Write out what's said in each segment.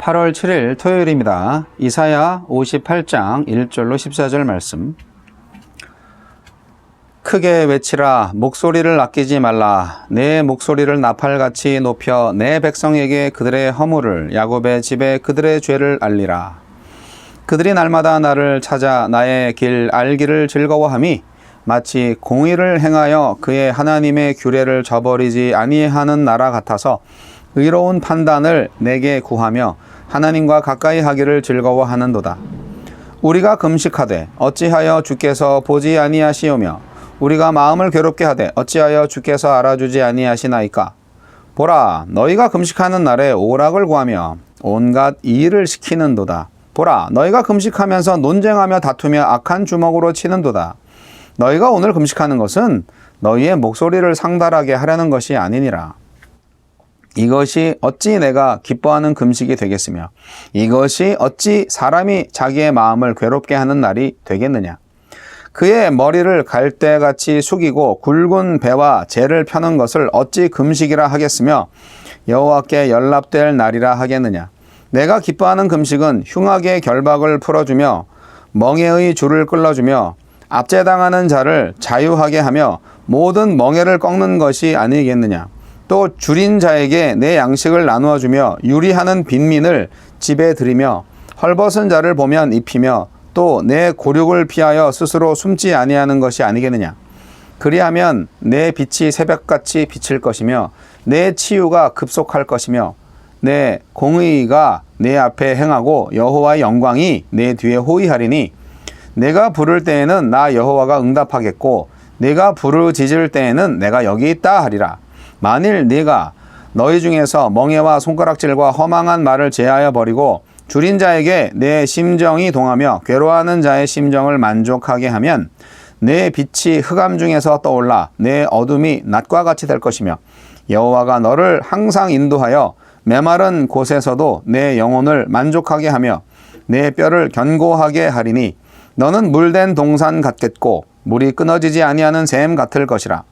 8월 7일 토요일입니다. 이사야 58장 1절로 14절 말씀. 크게 외치라. 목소리를 아끼지 말라. 내 목소리를 나팔같이 높여 내 백성에게 그들의 허물을, 야곱의 집에 그들의 죄를 알리라. 그들이 날마다 나를 찾아 나의 길 알기를 즐거워함이 마치 공의를 행하여 그의 하나님의 규례를 저버리지 아니하는 나라 같아서 의로운 판단을 내게 구하며 하나님과 가까이 하기를 즐거워하는도다. 우리가 금식하되 어찌하여 주께서 보지 아니하시오며 우리가 마음을 괴롭게 하되 어찌하여 주께서 알아주지 아니하시나이까. 보라, 너희가 금식하는 날에 오락을 구하며 온갖 일을 시키는도다. 보라, 너희가 금식하면서 논쟁하며 다투며 악한 주먹으로 치는도다. 너희가 오늘 금식하는 것은 너희의 목소리를 상달하게 하려는 것이 아니니라. 이것이 어찌 내가 기뻐하는 금식이 되겠으며 이것이 어찌 사람이 자기의 마음을 괴롭게 하는 날이 되겠느냐. 그의 머리를 갈대같이 숙이고 굵은 배와 재를 펴는 것을 어찌 금식이라 하겠으며 여호와께 연락될 날이라 하겠느냐. 내가 기뻐하는 금식은 흉악의 결박을 풀어주며 멍에의 줄을 끌어주며 압제당하는 자를 자유하게 하며 모든 멍에를 꺾는 것이 아니겠느냐. 또 줄인 자에게 내 양식을 나누어 주며 유리하는 빈민을 집에 들이며 헐벗은 자를 보면 입히며 또 내 고륙을 피하여 스스로 숨지 아니하는 것이 아니겠느냐. 그리하면 내 빛이 새벽같이 비칠 것이며 내 치유가 급속할 것이며 내 공의가 내 앞에 행하고 여호와의 영광이 내 뒤에 호위하리니 내가 부를 때에는 나 여호와가 응답하겠고 내가 부르짖을 때에는 내가 여기 있다 하리라. 만일 네가 너희 중에서 멍에와 손가락질과 허망한 말을 제하여 버리고 줄인 자에게 내 심정이 동하며 괴로워하는 자의 심정을 만족하게 하면 내 빛이 흑암 중에서 떠올라 내 어둠이 낮과 같이 될 것이며 여호와가 너를 항상 인도하여 메마른 곳에서도 내 영혼을 만족하게 하며 내 뼈를 견고하게 하리니 너는 물된 동산 같겠고 물이 끊어지지 아니하는 샘 같을 것이라.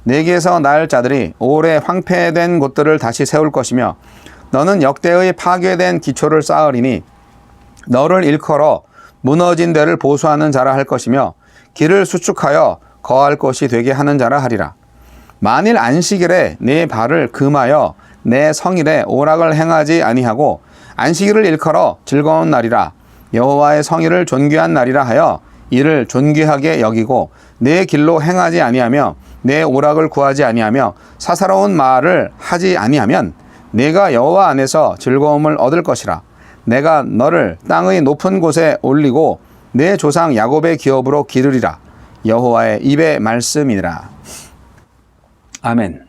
내게서 날 자들이 오래 황폐된 곳들을 다시 세울 것이며 너는 역대의 파괴된 기초를 쌓으리니 너를 일컬어 무너진 데를 보수하는 자라 할 것이며 길을 수축하여 거할 곳이 되게 하는 자라 하리라. 만일 안식일에 네 발을 금하여 내 성일에 오락을 행하지 아니하고 안식일을 일컬어 즐거운 날이라 여호와의 성일을 존귀한 날이라 하여 이를 존귀하게 여기고 내 길로 행하지 아니하며 내 오락을 구하지 아니하며 사사로운 말을 하지 아니하면 내가 여호와 안에서 즐거움을 얻을 것이라. 내가 너를 땅의 높은 곳에 올리고 내 조상 야곱의 기업으로 기르리라. 여호와의 입의 말씀이니라. 아멘.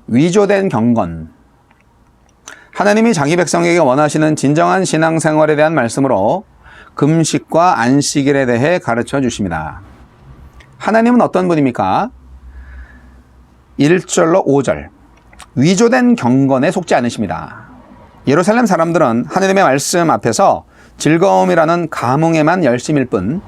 위조된 경건. 하나님이 자기 백성에게 원하시는 진정한 신앙생활에 대한 말씀으로 금식과 안식일에 대해 가르쳐 주십니다. 하나님은 어떤 분입니까? 1절로 5절. 위조된 경건에 속지 않으십니다. 예루살렘 사람들은 하나님의 말씀 앞에서 즐거움이라는 감흥에만 열심일 뿐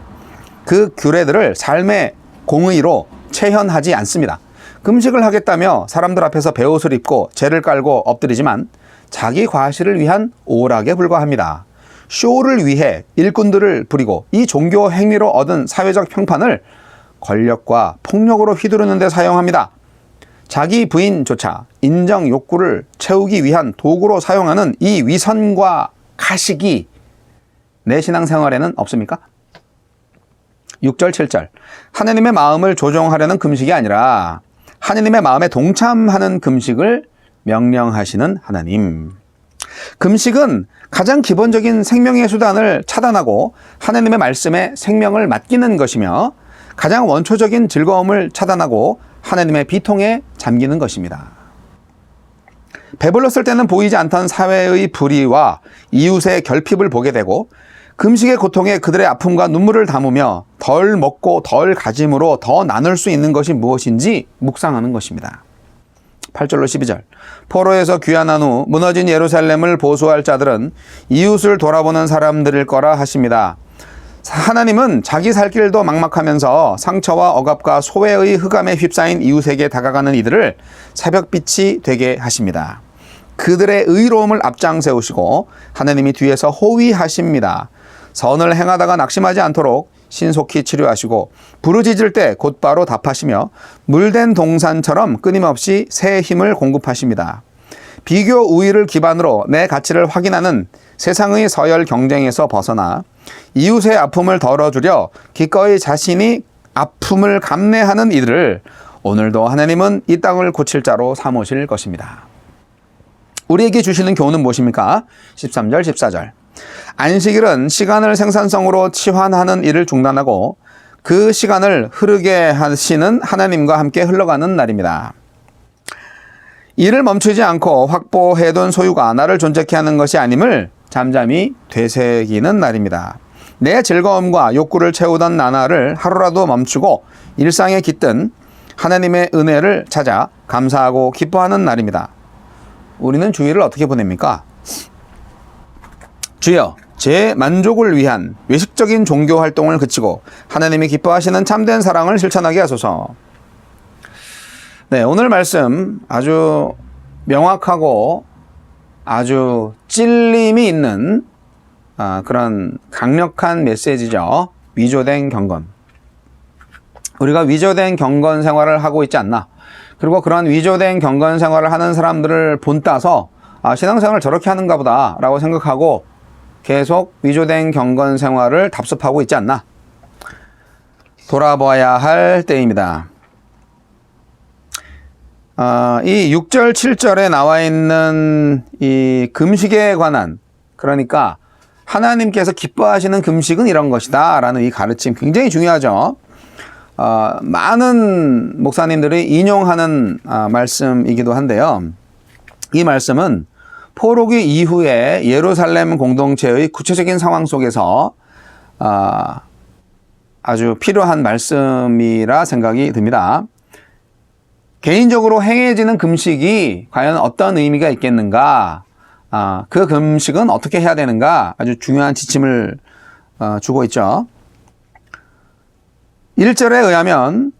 그 규례들을 삶의 공의로 체현하지 않습니다. 금식을 하겠다며 사람들 앞에서 베옷을 입고 제를 깔고 엎드리지만 자기 과실을 위한 오락에 불과합니다. 쇼를 위해 일꾼들을 부리고 이 종교 행위로 얻은 사회적 평판을 권력과 폭력으로 휘두르는 데 사용합니다. 자기 부인조차 인정 욕구를 채우기 위한 도구로 사용하는 이 위선과 가식이 내 신앙생활에는 없습니까? 6절 7절. 하나님의 마음을 조종하려는 금식이 아니라 하나님의 마음에 동참하는 금식을 명령하시는 하나님. 금식은 가장 기본적인 생명의 수단을 차단하고 하나님의 말씀에 생명을 맡기는 것이며 가장 원초적인 즐거움을 차단하고 하나님의 비통에 잠기는 것입니다. 배불렀을 때는 보이지 않던 사회의 불의와 이웃의 결핍을 보게 되고 금식의 고통에 그들의 아픔과 눈물을 담으며 덜 먹고 덜 가짐으로 더 나눌 수 있는 것이 무엇인지 묵상하는 것입니다. 8절로 12절. 포로에서 귀환한 후 무너진 예루살렘을 보수할 자들은 이웃을 돌아보는 사람들일 거라 하십니다. 하나님은 자기 살 길도 막막하면서 상처와 억압과 소외의 흑암에 휩싸인 이웃에게 다가가는 이들을 새벽빛이 되게 하십니다. 그들의 의로움을 앞장세우시고 하나님이 뒤에서 호위하십니다. 선을 행하다가 낙심하지 않도록 신속히 치료하시고 부르짖을 때 곧바로 답하시며 물된 동산처럼 끊임없이 새 힘을 공급하십니다. 비교 우위를 기반으로 내 가치를 확인하는 세상의 서열 경쟁에서 벗어나 이웃의 아픔을 덜어주려 기꺼이 자신이 아픔을 감내하는 이들을 오늘도 하나님은 이 땅을 고칠 자로 삼으실 것입니다. 우리에게 주시는 교훈은 무엇입니까? 13절, 14절. 안식일은 시간을 생산성으로 치환하는 일을 중단하고 그 시간을 흐르게 하시는 하나님과 함께 흘러가는 날입니다. 일을 멈추지 않고 확보해둔 소유가 나를 존재케 하는 것이 아님을 잠잠히 되새기는 날입니다. 내 즐거움과 욕구를 채우던 나날을 하루라도 멈추고 일상에 깃든 하나님의 은혜를 찾아 감사하고 기뻐하는 날입니다. 우리는 주일을 어떻게 보냅니까? 주여, 제 만족을 위한 외식적인 종교 활동을 그치고 하나님이 기뻐하시는 참된 사랑을 실천하게 하소서. 네, 오늘 말씀 아주 명확하고 아주 찔림이 있는 그런 강력한 메시지죠. 위조된 경건. 우리가 위조된 경건 생활을 하고 있지 않나. 그리고 그런 위조된 경건 생활을 하는 사람들을 본따서 신앙생활을 저렇게 하는가 보다 라고 생각하고 계속 위조된 경건 생활을 답습하고 있지 않나. 돌아봐야 할 때입니다. 이 6절, 7절에 나와 있는 이 금식에 관한, 그러니까 하나님께서 기뻐하시는 금식은 이런 것이다 라는 이 가르침 굉장히 중요하죠. 많은 목사님들이 인용하는 말씀이기도 한데요. 이 말씀은 포로기 이후에 예루살렘 공동체의 구체적인 상황 속에서 아주 필요한 말씀이라 생각이 듭니다. 개인적으로 행해지는 금식이 과연 어떤 의미가 있겠는가, 그 금식은 어떻게 해야 되는가 아주 중요한 지침을 주고 있죠. 1절에 의하면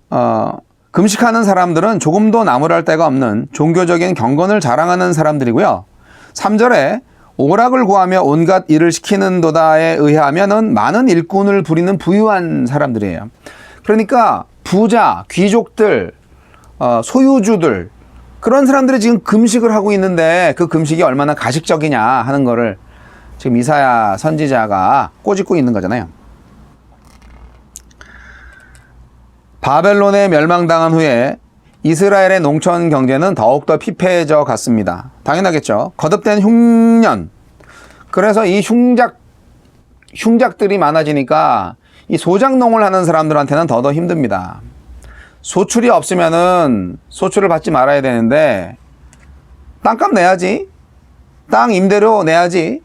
금식하는 사람들은 조금도 나무랄 데가 없는 종교적인 경건을 자랑하는 사람들이고요. 3절에 오락을 구하며 온갖 일을 시키는도다에 의하면은 많은 일꾼을 부리는 부유한 사람들이에요. 그러니까 부자, 귀족들, 소유주들, 그런 사람들이 지금 금식을 하고 있는데 그 금식이 얼마나 가식적이냐 하는 거를 지금 이사야 선지자가 꼬집고 있는 거잖아요. 바벨론에 멸망당한 후에 이스라엘의 농촌 경제는 더욱더 피폐해져 갔습니다. 당연하겠죠. 거듭된 흉년. 그래서 이 흉작들이 많아지니까 이 소작농을 하는 사람들한테는 더더 힘듭니다. 소출이 없으면은 소출을 받지 말아야 되는데 땅값 내야지. 땅 임대료 내야지.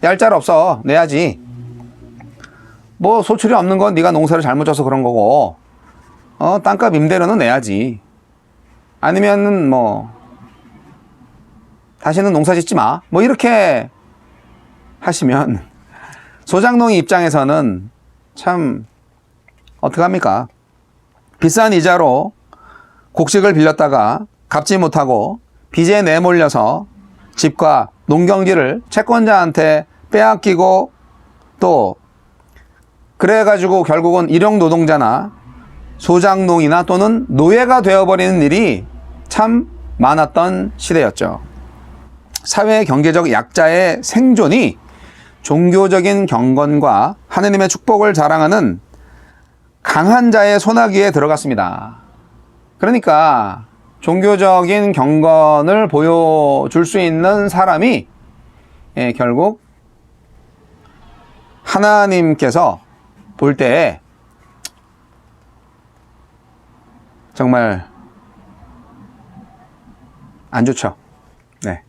얄짤 없어. 내야지. 뭐 소출이 없는 건 네가 농사를 잘못 져서 그런 거고 땅값 임대료는 내야지. 아니면은 뭐 다시는 농사 짓지 마. 뭐 이렇게 하시면 소작농의 입장에서는 참 어떡합니까? 비싼 이자로 곡식을 빌렸다가 갚지 못하고 빚에 내몰려서 집과 농경지를 채권자한테 빼앗기고 또 그래가지고 결국은 일용 노동자나 소작농이나 또는 노예가 되어버리는 일이 참 많았던 시대였죠. 사회 경제적 약자의 생존이 종교적인 경건과 하느님의 축복을 자랑하는 강한 자의 손아귀에 들어갔습니다. 그러니까 종교적인 경건을 보여줄 수 있는 사람이 결국 하나님께서 볼 때 정말 안 좋죠. 네.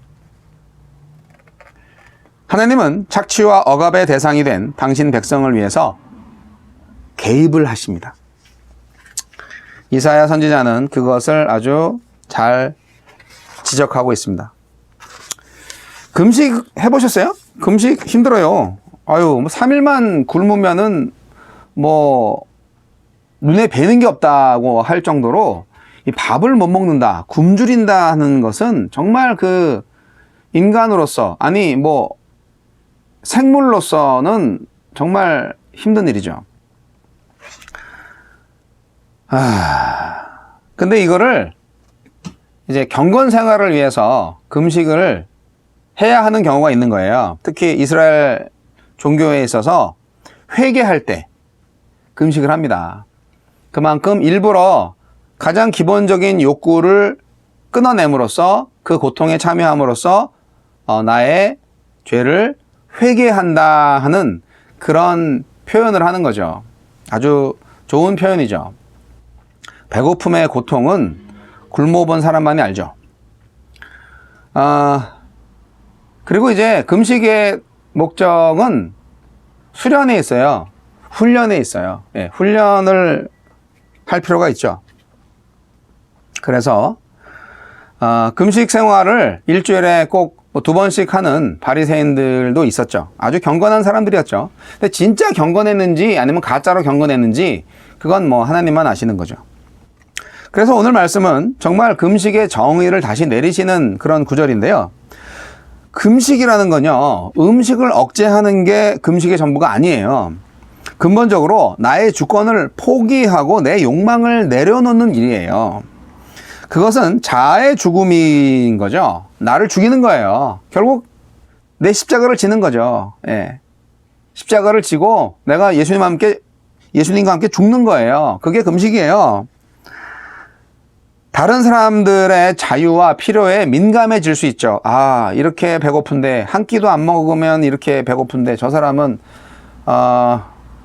하나님은 착취와 억압의 대상이 된 당신 백성을 위해서 개입을 하십니다. 이사야 선지자는 그것을 아주 잘 지적하고 있습니다. 금식 해보셨어요? 금식 힘들어요. 아유, 3일만 굶으면은 뭐 눈에 뵈는 게 없다고 할 정도로 이 밥을 못 먹는다, 굶주린다 하는 것은 정말 그 인간으로서, 아니 뭐 생물로서는 정말 힘든 일이죠. 근데 이거를 이제 경건 생활을 위해서 금식을 해야 하는 경우가 있는 거예요. 특히 이스라엘 종교에 있어서 회개할 때 금식을 합니다. 그만큼 일부러 가장 기본적인 욕구를 끊어냄으로써 그 고통에 참여함으로써 나의 죄를 회개한다 하는 그런 표현을 하는 거죠. 아주 좋은 표현이죠. 배고픔의 고통은 굶어본 사람만이 알죠. 그리고 이제 금식의 목적은 수련에 있어요. 훈련에 있어요. 예, 훈련을 할 필요가 있죠. 그래서 금식 생활을 일주일에 꼭 2번씩 하는 바리새인들도 있었죠. 아주 경건한 사람들이었죠. 근데 진짜 경건했는지 아니면 가짜로 경건했는지 그건 뭐 하나님만 아시는 거죠. 그래서 오늘 말씀은 정말 금식의 정의를 다시 내리시는 그런 구절인데요. 금식이라는 건요, 음식을 억제하는 게 금식의 전부가 아니에요. 근본적으로 나의 주권을 포기하고 내 욕망을 내려놓는 일이에요. 그것은 자아의 죽음인 거죠. 나를 죽이는 거예요. 결국 내 십자가를 지는 거죠. 예. 십자가를 지고 내가 예수님과 함께 죽는 거예요. 그게 금식이에요. 다른 사람들의 자유와 필요에 민감해질 수 있죠. 이렇게 배고픈데, 한 끼도 안 먹으면 이렇게 배고픈데 저 사람은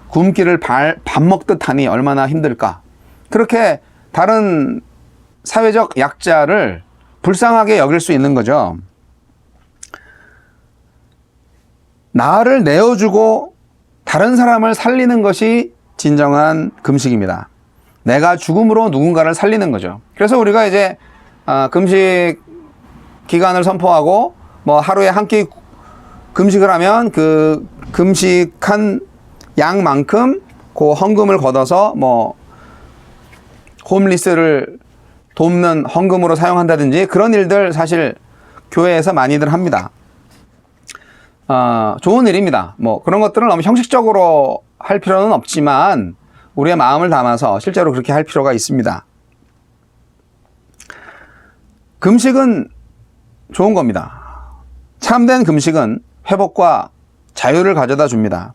굶기를 밥 먹듯 하니 얼마나 힘들까. 그렇게 다른 사회적 약자를 불쌍하게 여길 수 있는 거죠. 나를 내어주고 다른 사람을 살리는 것이 진정한 금식입니다. 내가 죽음으로 누군가를 살리는 거죠. 그래서 우리가 이제 금식 기간을 선포하고 뭐 하루에 한 끼 금식을 하면 그 금식한 양만큼 그 헌금을 걷어서 뭐 홈리스를 돕는 헌금으로 사용한다든지 그런 일들 사실 교회에서 많이들 합니다. 좋은 일입니다. 뭐 그런 것들을 너무 형식적으로 할 필요는 없지만 우리의 마음을 담아서 실제로 그렇게 할 필요가 있습니다. 금식은 좋은 겁니다. 참된 금식은 회복과 자유를 가져다 줍니다.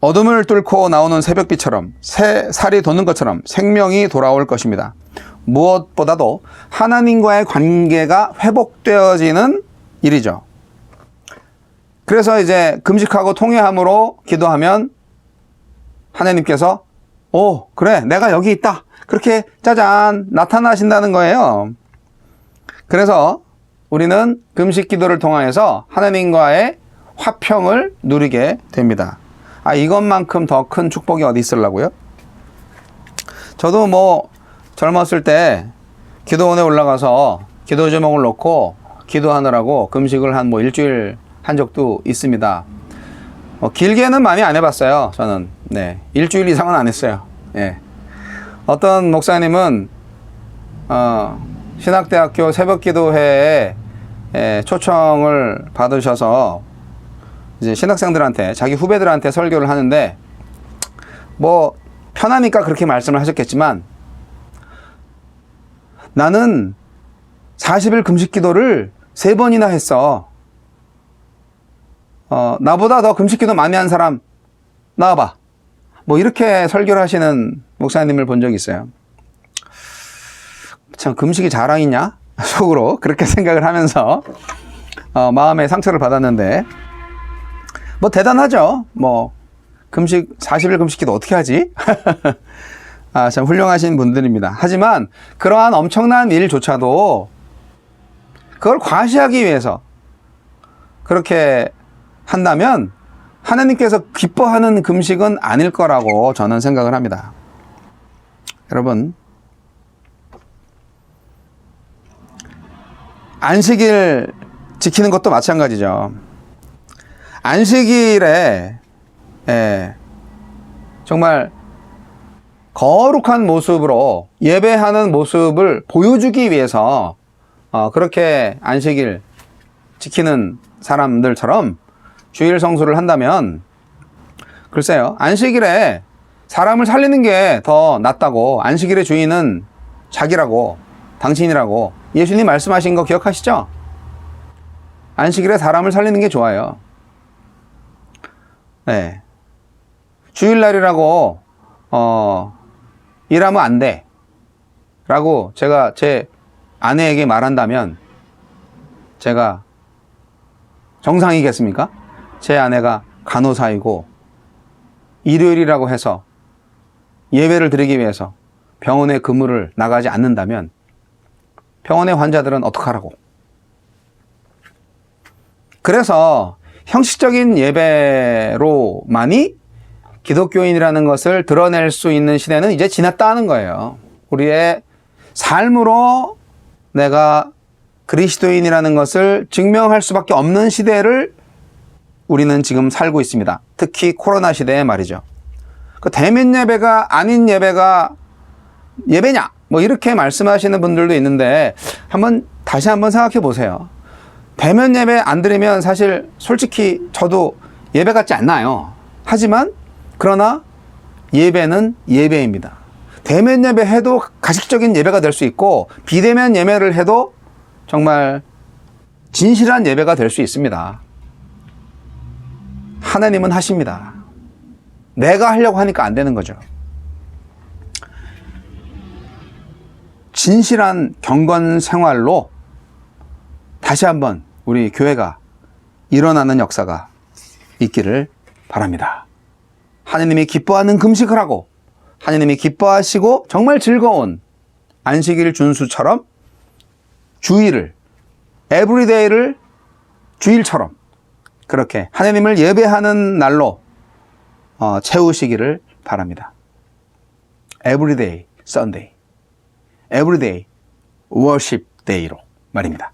어둠을 뚫고 나오는 새벽빛처럼 살이 돋는 것처럼 생명이 돌아올 것입니다. 무엇보다도 하나님과의 관계가 회복되어지는 일이죠. 그래서 이제 금식하고 통회함으로 기도하면 하나님께서 그래 내가 여기 있다 그렇게 짜잔 나타나신다는 거예요. 그래서 우리는 금식 기도를 통하여서 하나님과의 화평을 누리게 됩니다. 이것만큼 더 큰 축복이 어디 있으려고요? 저도 뭐 젊었을 때 기도원에 올라가서 기도 제목을 놓고 기도하느라고 금식을 한 뭐 일주일 한 적도 있습니다. 길게는 많이 안 해봤어요. 저는 일주일 이상은 안 했어요. 어떤 목사님은 신학대학교 새벽기도회에 초청을 받으셔서 이제 신학생들한테 자기 후배들한테 설교를 하는데 뭐 편하니까 그렇게 말씀을 하셨겠지만 나는 40일 금식 기도를 3번이나 했어. 나보다 더 금식 기도 많이 한 사람 나와봐. 뭐 이렇게 설교를 하시는 목사님을 본 적이 있어요. 참 금식이 자랑이냐? 속으로 그렇게 생각을 하면서 마음의 상처를 받았는데 뭐 대단하죠. 뭐 금식 40일 금식 기도 어떻게 하지? 참 훌륭하신 분들입니다. 하지만 그러한 엄청난 일조차도 그걸 과시하기 위해서 그렇게 한다면 하나님께서 기뻐하는 금식은 아닐 거라고 저는 생각을 합니다. 여러분, 안식일 지키는 것도 마찬가지죠. 안식일에 정말 거룩한 모습으로 예배하는 모습을 보여주기 위해서 그렇게 안식일 지키는 사람들처럼 주일 성수를 한다면 글쎄요, 안식일에 사람을 살리는 게 더 낫다고, 안식일의 주인은 자기라고, 당신이라고 예수님 말씀하신 거 기억하시죠? 안식일에 사람을 살리는 게 좋아요. 네. 주일날이라고 일하면 안 돼 라고 제가 제 아내에게 말한다면 제가 정상이겠습니까? 제 아내가 간호사이고 일요일이라고 해서 예배를 드리기 위해서 병원에 근무를 나가지 않는다면 병원의 환자들은 어떡하라고. 그래서 형식적인 예배로만이 기독교인이라는 것을 드러낼 수 있는 시대는 이제 지났다는 거예요. 우리의 삶으로 내가 그리스도인이라는 것을 증명할 수밖에 없는 시대를 우리는 지금 살고 있습니다. 특히 코로나 시대에 말이죠. 그 대면 예배가 아닌 예배가 예배냐? 뭐 이렇게 말씀하시는 분들도 있는데 다시 한번 생각해 보세요. 대면 예배 안 드리면 사실 솔직히 저도 예배 같지 않나요? 하지만 그러나 예배는 예배입니다. 대면 예배 해도 가식적인 예배가 될 수 있고 비대면 예배를 해도 정말 진실한 예배가 될 수 있습니다. 하나님은 하십니다. 내가 하려고 하니까 안 되는 거죠. 진실한 경건 생활로 다시 한번 우리 교회가 일어나는 역사가 있기를 바랍니다. 하나님이 기뻐하는 금식을 하고 하나님이 기뻐하시고 정말 즐거운 안식일 준수처럼 주일을, 에브리데이를 주일처럼 그렇게 하나님을 예배하는 날로 채우시기를 바랍니다. Everyday Sunday, Everyday Worship Day로 말입니다.